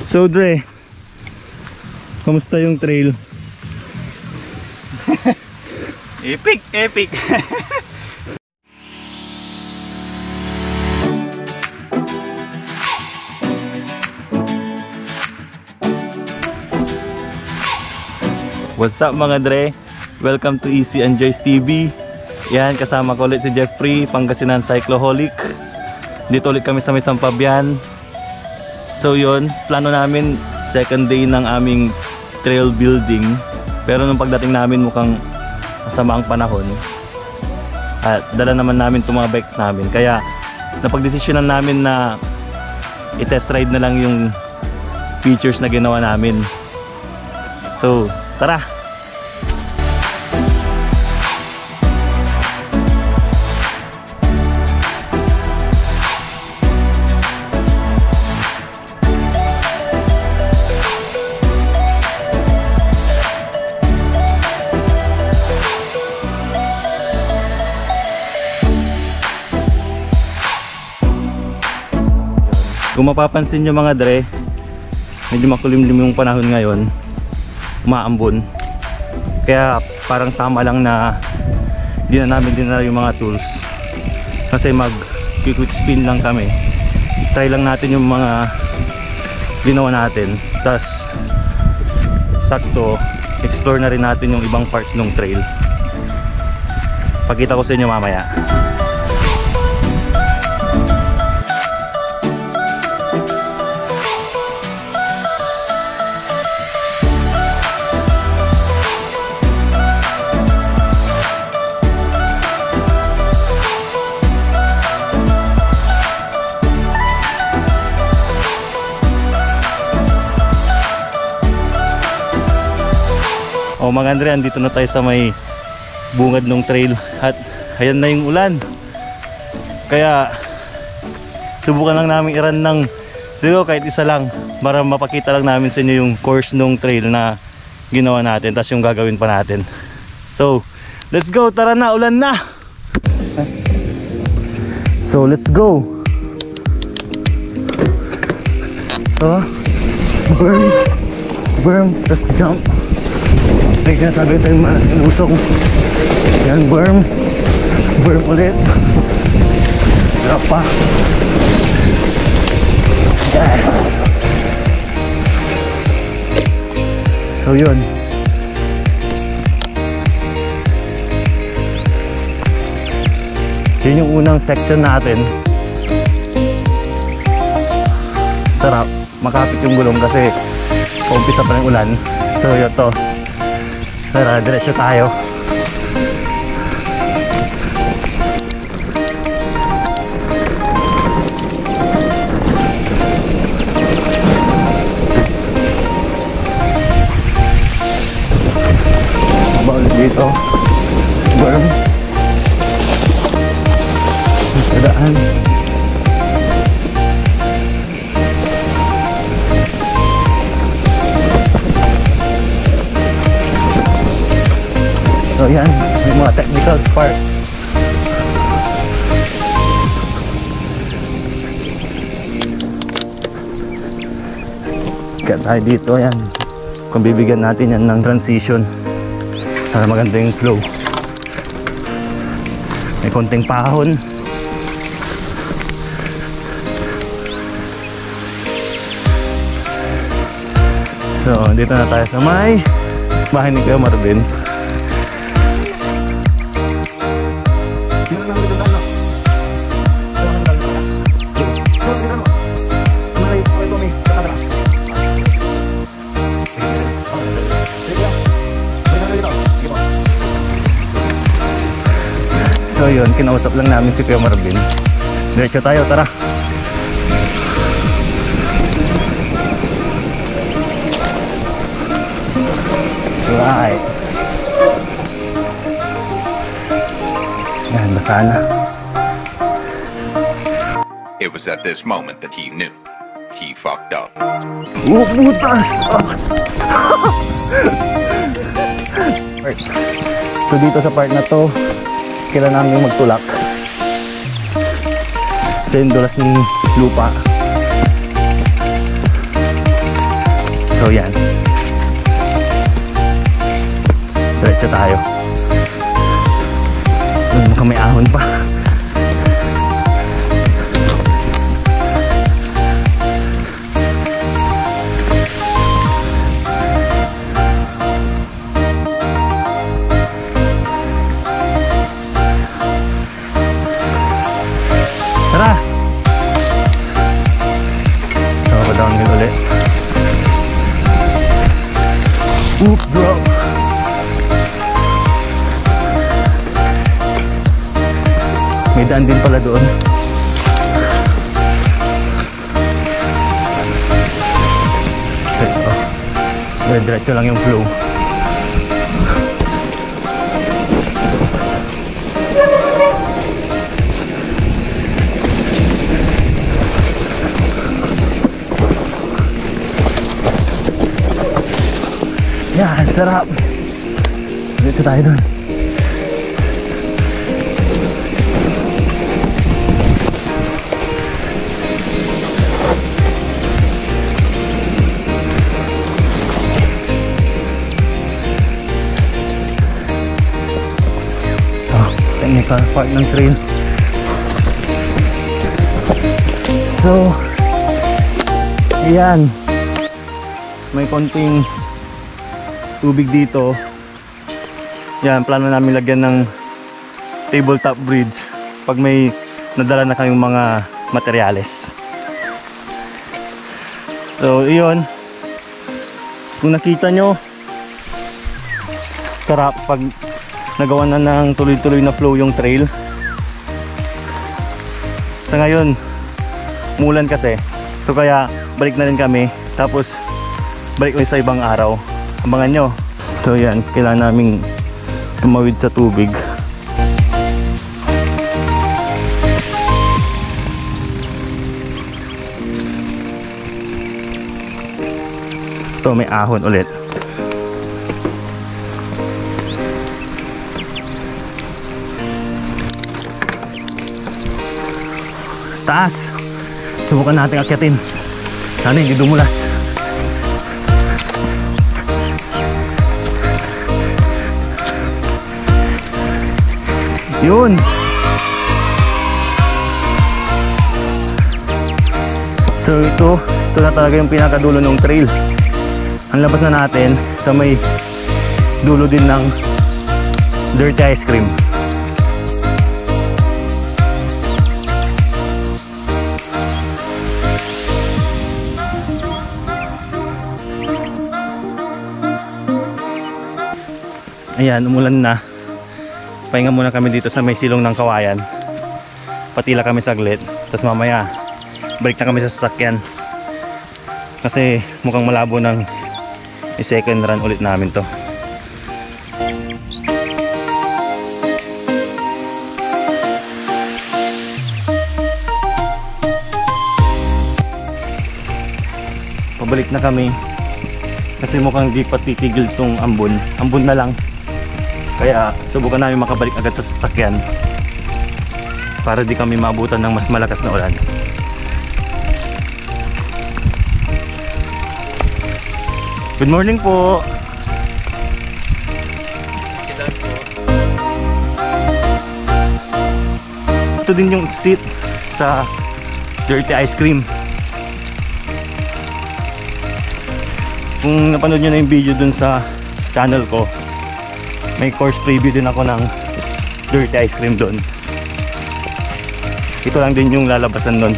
So Dre, kamusta yung trail? Epic, epic. What's up mga Dre? Welcome to Easy Enjoys TV. Yan, kasama ko ulit si Jeffrey, Pangasinan Cycloholic. Dito ulit kami sa may Sampabian. So yun, plano namin second day ng aming trail building. Pero nung pagdating namin mukhang masama ang panahon. At dala naman namin itong mga bikes namin. Kaya napagdesisyonan namin na i-test ride na lang yung features na ginawa namin. So, tara! Kung mapapansin nyo mga Dre, medyo makulimlim yung panahon ngayon, umaambon. Kaya parang tama lang na di na namin dinala yung mga tools. Kasi mag quick spin lang kami. Try lang natin yung mga ginawa natin. Tapos sakto, explore na rin natin yung ibang parts ng trail. Pakita ko sa inyo mamaya. O mga Andre, andito na tayo sa may bungad ng trail at ayan na yung ulan. Kaya subukan lang namin i-run ng siguro kahit isa lang para mapakita lang namin sa inyo yung course ng trail na ginawa natin, tapos yung gagawin pa natin. So let's go, tara na, ulan na. So let's go. So berm, let's jump. May sinasabi tayong usok. Yan, berm ulit. Drop pa. Yes. So yun, yun yung unang section natin. Sarap, makapit yung gulong kasi umpisa pa ng ulan. So yun to, tara, diretso tayo. Bawal dito. Berm. Sadaan. So yan, may mga technical part. Kaya tayo dito, yan. Kung bibigyan natin yan ng transition para maganda yung flow. May konting pahon. So dito na tayo sa may bahay ni Kuya Marvin. So yun, kinausap lang namin si Kuya Marvin. Diretso tayo, tara. Right. Yan, basa na. It was at this moment that he knew he fucked up. Butas! So dito sa part na to, kailangan namin magtulak sa yung dulas ng lupa. So yan, diretso tayo. Mukhang may ahon pa. Tara! So, downhill ulit. Oop, bro! May daan din pala doon. So, diretso lang yung flow. Yan, sarap. Dito tayo dun. Oh, technical part ng trail. So, ayan. May konting tubig dito. Yan, plano namin lagyan ng tabletop bridge pag may nadala na kayong mga materyales. So, iyon. Kung nakita nyo, sarap pag nagawa na ng tuloy-tuloy na flow yung trail. Sa ngayon, mulan kasi. So, kaya balik na rin kami. Tapos, balik ulit sa ibang araw. Abangan nyo. So yan, kailangan naming tumawid sa tubig. Ito, may ahon ulit. Taas! Subukan natin akyatin. Sana hindi dumulas. Yun. So ito na talaga yung pinakadulo ng trail. Ang labas na natin sa may dulo din ng Dirty Ice Cream. Ayan, umulan na. Pahinga muna kami dito sa may silong ng kawayan. Patila kami saglit. Tapos mamaya balik na kami sa sasakyan. Kasi mukhang malabo ng i-second run ulit namin to. Pabalik na kami. Kasi mukhang di pa titigil tong ambon. Ambon na lang. Kaya subukan namin makabalik agad sa sasakyan para di kami maabutan ng mas malakas na ulan. Good morning po! Ito din yung exit sa Dirty Ice Cream. Kung napanood nyo na yung video dun sa channel ko, may course preview din ako ng Dirty Ice Cream doon. Ito lang din yung lalabasan doon.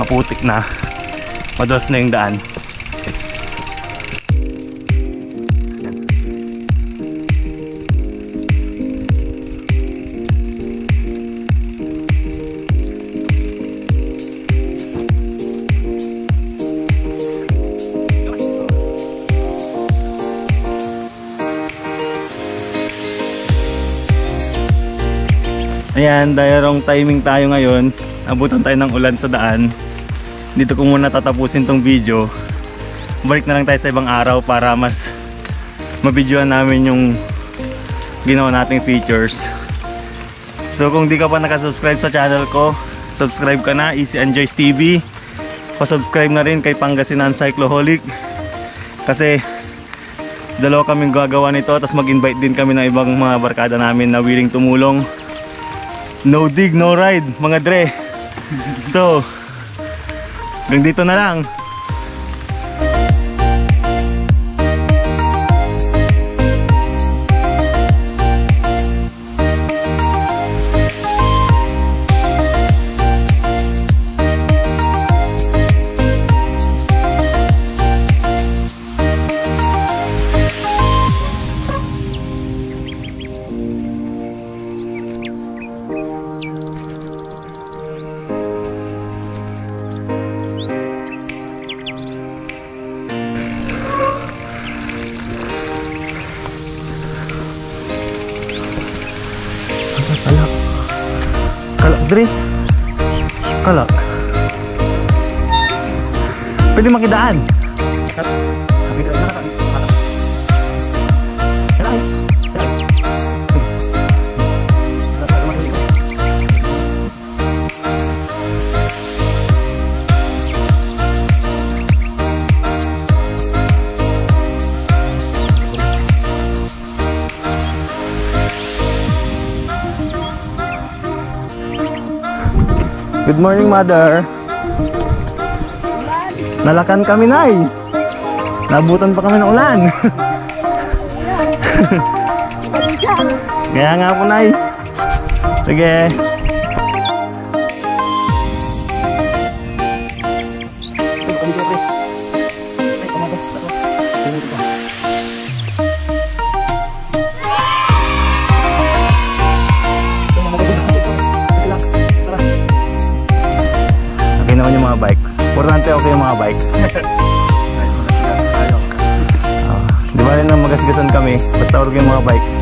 Maputik na. Madulas na yung daan. Ayan, dahil wrong timing tayo ngayon, abutan tayo ng ulan sa daan. Dito ko muna tatapusin tong video. Balik na lang tayo sa ibang araw para mas mabidyoan namin yung ginawa nating features. So kung di ka pa nakasubscribe sa channel ko, subscribe ka na, Easy Enjoys TV. Pa-subscribe na rin kay Pangasinan Cycloholic. Kasi dalawa kaming gagawa nito, tapos mag-invite din kami ng ibang mga barkada namin na willing tumulong. No dig, no ride, mga dre. So, hanggang dito na lang. Kalak dre. Kalak. Pwede makidaan. Good morning, mother. Nalakan kami, nay. Nabutan pa kami ng ulan. Kaya nga po, nay. Sige. Naman yung mga bikes. Importante okay yung mga bikes. Di ba rin nang magasgasan kami, basta okay yung mga bikes.